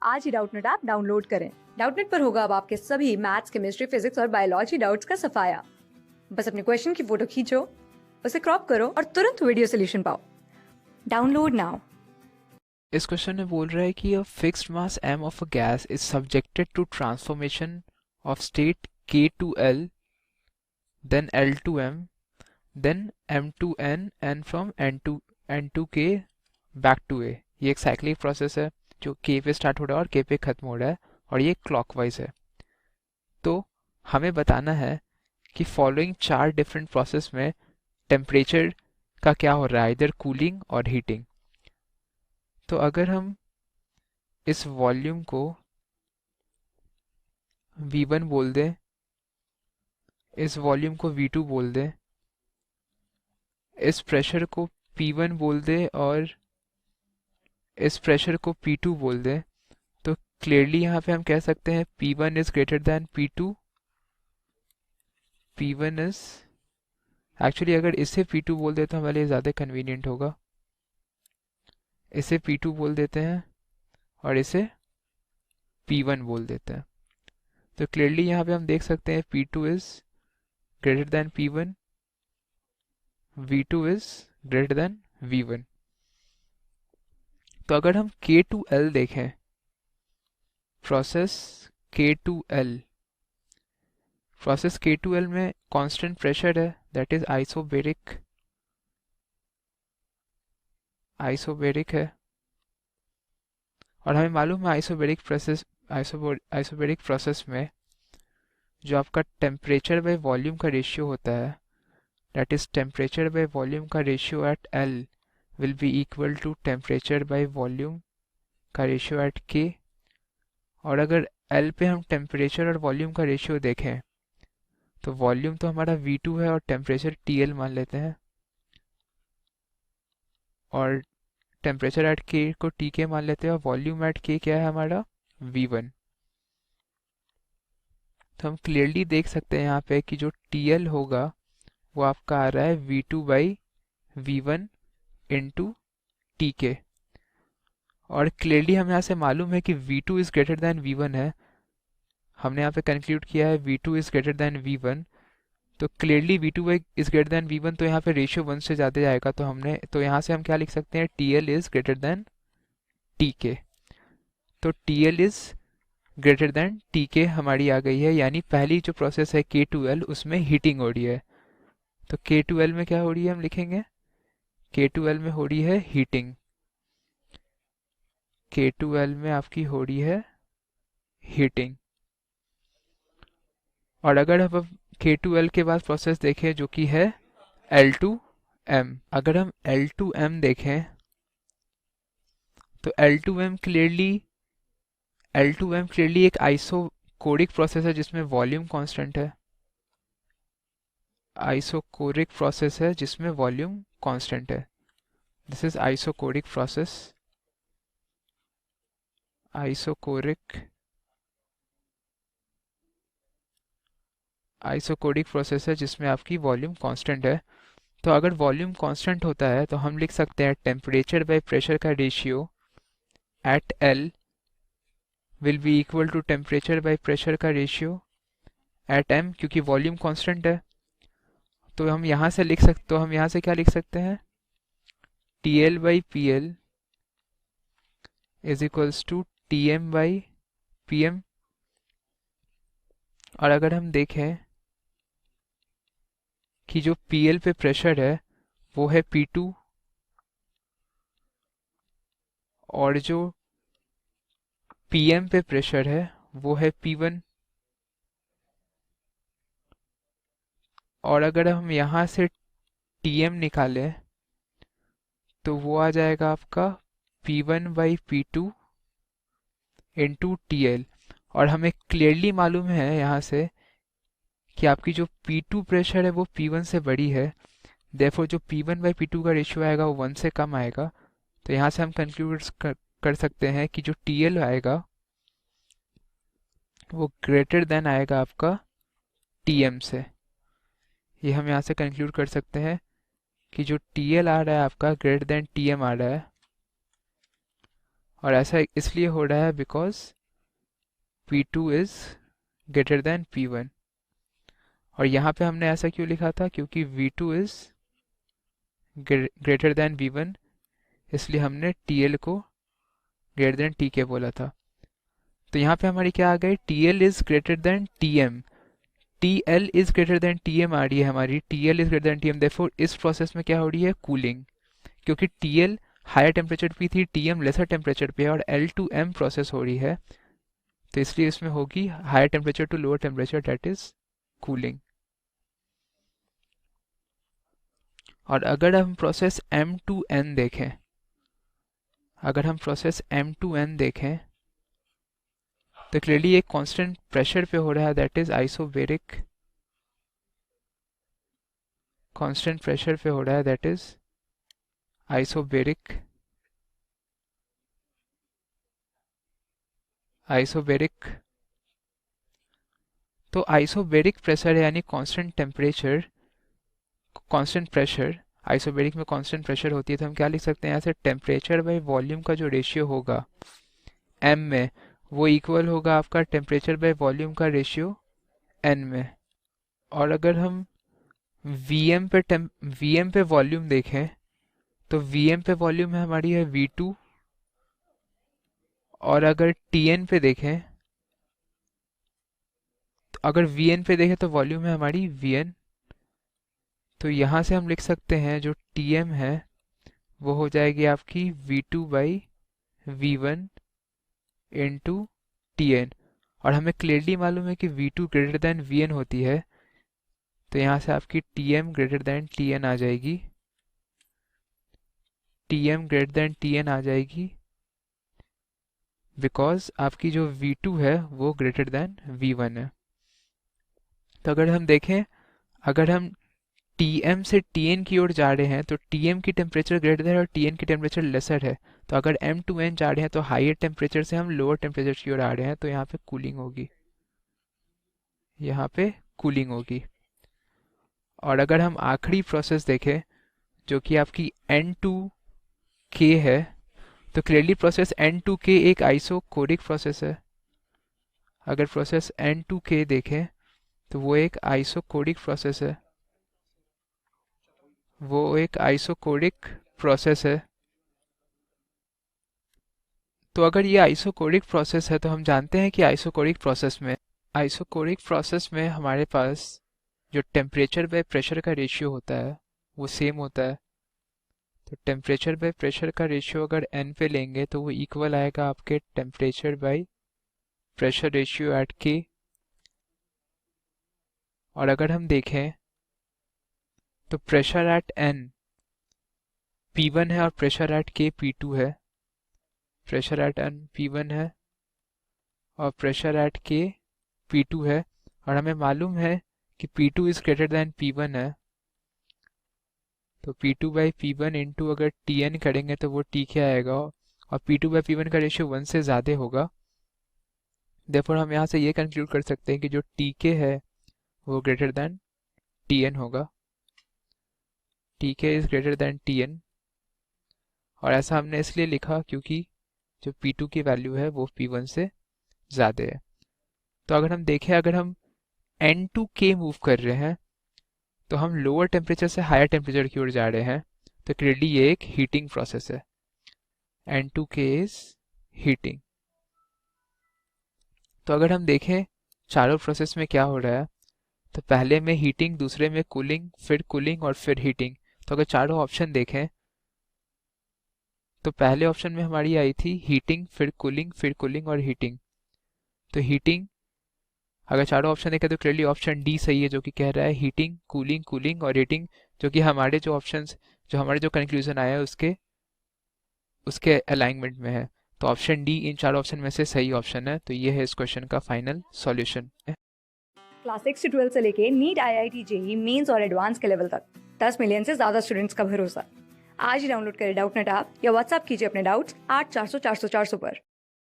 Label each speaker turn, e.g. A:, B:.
A: आज ही Doubtnut app download करें। Doubtnut पर होगा अब आपके सभी मैथ्स, केमिस्ट्री, फिजिक्स और बायोलॉजी डाउट्स का सफाया। बस अपने क्वेश्चन की फोटो खींचो, उसे क्रॉप करो और तुरंत वीडियो सोल्यूशन पाओ। Download now.
B: इस क्वेश्चन में बोल रहा है कि a fixed mass m of a gas is subjected to transformation of state k to l, then l to m, then m to n and from n to k back to a। ये एक cyclic process है जो k पे start हो रहा है और k पे खत्म हो रहा है और ये क्लॉकवाइज है। तो हमें बताना है कि फॉलोइंग चार डिफरेंट प्रोसेस में टेम्परेचर का क्या हो रहा है, इधर कूलिंग और हीटिंग। तो अगर हम इस वॉल्यूम को V1 बोल दें, इस वॉल्यूम को V2 बोल दें, इस प्रेशर को P1 बोल दें और इस प्रेशर को P2 बोल दें, तो क्लियरली यहाँ पे हम कह सकते हैं P1 is greater than P2। P1 is actually अगर इसे P2 बोल दें तो हमारे लिए ज़्यादा कन्वीनियंट होगा। इसे P2 बोल देते हैं और इसे P1 बोल देते हैं। तो क्लियरली यहाँ पे हम देख सकते हैं P2 is greater than P1, V2 is greater than V1। तो अगर हम K to L देखें, process K to L, process K to L में कांस्टेंट प्रेशर है, दैट इज आइसोबेरिक है। और हमें मालूम है आइसोबेरिक प्रोसेस में जो आपका टेम्परेचर बाय वॉल्यूम का रेशियो होता है, that is temperature by volume का ratio at L will be equal to temperature by volume का रेशियो एट K। और अगर L पे हम टेम्परेचर और वॉल्यूम का रेशियो देखें तो वॉल्यूम तो हमारा V2 है और टेम्परेचर TL मान लेते हैं, और टेम्परेचर एट K को TK मान लेते हैं और वॉल्यूम एट K क्या है हमारा V1। तो हम क्लियरली देख सकते हैं यहाँ पे कि जो TL होगा वो आपका आ रहा है V2 by V1 into TK। और क्लियरली हम यहाँ से मालूम है कि V2 is greater than V1 है। हमने यहाँ पे कंक्लूड किया है V2 is greater than V1। तो clearly V2 is greater than V1, तो यहाँ पे रेशियो 1 से ज़्यादा जाएगा। तो यहाँ से हम क्या लिख सकते हैं, TL is greater than TK। तो TL is greater than TK हमारी आ गई है, यानी पहली जो प्रोसेस है K2L उसमें हीटिंग हो रही है। तो K2L में क्या हो रही है, हम लिखेंगे K2L में हो रही है हीटिंग। K2L में आपकी हो रही है हीटिंग। और अगर हम K2L के बाद प्रोसेस देखें जो कि है L2M, अगर हम L2M देखें तो L2M क्लियरली एक आइसोकोरिक प्रोसेस है जिसमें वॉल्यूम कांस्टेंट है। आइसोकोरिक प्रोसेस है जिसमें वॉल्यूम कांस्टेंट है। This is isochoric process. Isochoric process है जिसमें आपकी वॉल्यूम कांस्टेंट है। तो अगर वॉल्यूम कांस्टेंट होता है तो हम लिख सकते हैं टेम्परेचर बाय प्रेशर का ratio at L will be equal to temperature by pressure का रेशियो एट M, क्योंकि वॉल्यूम कांस्टेंट है। तो हम यहाँ से क्या लिख सकते हैं, TL by PL is equals to TM by PM। और अगर हम देखें कि जो PL पे प्रेशर है वो है P2, और जो PM पे प्रेशर है वो है P1। और अगर हम यहाँ से TM निकालें तो वो आ जाएगा आपका P1 by P2 into TL। और हमें क्लियरली मालूम है यहाँ से कि आपकी जो P2 प्रेशर है वो P1 से बड़ी है, देयरफॉर जो P1 बाई P2 का रेशियो आएगा वो 1 से कम आएगा। तो यहाँ से हम कंक्लूड कर सकते हैं कि जो TL आएगा वो ग्रेटर देन आएगा आपका TM से। ये हम यहाँ से कंक्लूड कर सकते हैं कि जो TL आ रहा है आपका ग्रेटर देन TM आ रहा है। और ऐसा इसलिए हो रहा है because P2 is greater than P1। और यहाँ पे हमने ऐसा क्यों लिखा था, क्योंकि V2 is greater than V1, इसलिए हमने TL को ग्रेटर देन TK बोला था। तो यहाँ पे हमारी क्या आ गई, TL is greater than TM, TL is greater than TM आ रही है हमारी, TL is greater than TM, therefore इस प्रोसेस में क्या हो रही है, कूलिंग। क्योंकि TL हायर टेम्परेचर पे थी, TM लेसर टेम्परेचर पे है, और L2M प्रोसेस हो रही है, तो इसलिए इसमें होगी higher temperature to lower temperature, that is cooling. और अगर हम प्रोसेस M2N देखें, अगर हम प्रोसेस M2N देखें तो क्लियरली एक कांस्टेंट प्रेशर पे हो रहा है, that is isobaric, constant pressure पे हो रहा है, दैट इज आइसोबेरिक, आइसोबेरिक। तो आइसोबेरिक प्रेशर है यानी constant temperature, constant pressure, isobaric में कांस्टेंट प्रेशर होती है, तो हम क्या लिख सकते हैं यहाँ से, टेम्परेचर बाय वॉल्यूम का जो रेशियो होगा m में, वो इक्वल होगा आपका टेम्परेचर बाय वॉल्यूम का रेशियो n में। और अगर हम Vm पे वॉल्यूम देखें तो Vm पे वॉल्यूम है हमारी है V2, और अगर Tn पे देखें, तो अगर Vn पे देखें तो वॉल्यूम है हमारी Vn। तो यहाँ से हम लिख सकते हैं जो Tm है वो हो जाएगी आपकी V2 by V1 into Tn। और हमें क्लियरली मालूम है कि V2 ग्रेटर देन Vn होती है, तो यहाँ से आपकी Tm ग्रेटर देन Tn आ जाएगी, Tm ग्रेटर देन Tn आ जाएगी, बिकॉज आपकी जो V2 है वो ग्रेटर देन V1 है। तो अगर हम देखें, अगर हम Tm से Tn की ओर जा रहे हैं तो Tm की टेम्परेचर ग्रेटर है और Tn की टेम्परेचर लेसर है, तो अगर M2N जा रहे हैं तो हायर टेम्परेचर से हम लोअर टेम्परेचर की ओर आ रहे हैं, तो यहाँ पे कूलिंग होगी, यहाँ पे कूलिंग होगी। और अगर हम आखिरी प्रोसेस देखें जो कि आपकी N2K है, तो क्लियरली प्रोसेस N2K एक आइसोकोरिक प्रोसेस है। अगर प्रोसेस N2K देखें तो वो एक आइसोकोरिक प्रोसेस है, वो एक आइसोकोरिक प्रोसेस है। तो अगर ये आइसोकोरिक प्रोसेस है तो हम जानते हैं कि आइसोकोरिक प्रोसेस में हमारे पास जो टेम्परेचर बाय प्रेशर का रेशियो होता है वो सेम होता है। तो टेम्परेचर बाय प्रेशर का रेशियो अगर n पे लेंगे तो वो इक्वल आएगा आपके temperature by pressure ratio at K। और अगर हम देखें तो प्रेशर एट n P1 है और प्रेशर एट K P2 है, प्रेशर एट n P1 है और प्रेशर एट K P2 है। और हमें मालूम है कि P2 is greater than P1 है, तो P2 बाई P1 इंटू अगर Tn करेंगे तो वो Tk आएगा, और P2 बाई P1 का रेशियो 1 से ज़्यादा होगा। देयरफॉर हम यहाँ से ये कंक्लूड कर सकते हैं कि जो Tk है वो ग्रेटर देन Tn होगा, Tk is greater than Tn। और ऐसा हमने इसलिए लिखा क्योंकि जो P2 की वैल्यू है वो P1 से ज़्यादा है। तो अगर हम देखें, अगर हम N2K मूव कर रहे हैं तो हम लोअर टेम्परेचर से हायर टेम्परेचर की ओर जा रहे हैं, तो क्लियरली ये एक हीटिंग प्रोसेस है, N2K इज हीटिंग। तो अगर हम देखें चारों प्रोसेस में क्या हो रहा है, तो पहले में हीटिंग, दूसरे में कूलिंग, फिर कूलिंग और फिर हीटिंग। तो अगर चारों ऑप्शन देखें तो पहले ऑप्शन में हमारी आई थी हीटिंग, फिर कूलिंग और हीटिंग। तो हीटिंग, अगर चारों ऑप्शन देखें तो क्लियरली ऑप्शन डी सही है, जो कि कह रहा है हीटिंग, कूलिंग और हीटिंग, जो कि हमारे जो कंक्लूजन आया है उसके अलाइनमेंट में है। तो ऑप्शन डी इन चार ऑप्शन में से सही ऑप्शन है। तो ये है इस क्वेश्चन का फाइनल सॉल्यूशन।
A: क्लास 6 से 12 से लेके नीट, IIT, JEE मेंस और एडवांस के लेवल तक 10 मिलियन से ज्यादा स्टूडेंट्स का भरोसा। आज ही डाउनलोड करें डाउटनेट ऐप या व्हाट्सएप कीजिए अपने डाउट्स 8400 400 400 पर।